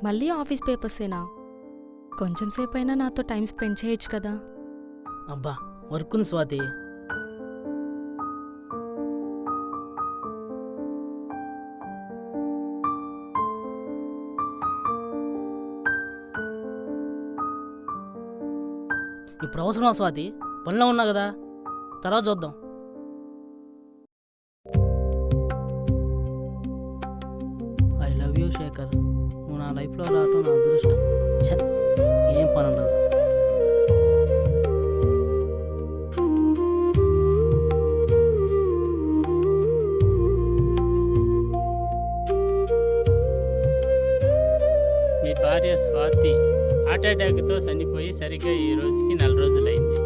మళ్ళీ ఆఫీస్ పేపర్సేనా? కొంచెం సేపైనా నాతో టైం స్పెండ్ చేయొచ్చు కదా. అబ్బా వర్క్ ఉంది స్వాతి. ఇప్పుడు అవసరమా స్వాతి? పనిలో ఉన్నా కదా, తర్వాత చూద్దాం. I love you Shekhar. నువ్వు నా లైఫ్లో రావటం నా అదృష్టం. ఛ, ఏం పని ఉండదు. మీ భార్య స్వాతి హార్ట్ అటాక్తో చనిపోయి సరిగ్గా ఈ రోజుకి 4 రోజులైంది.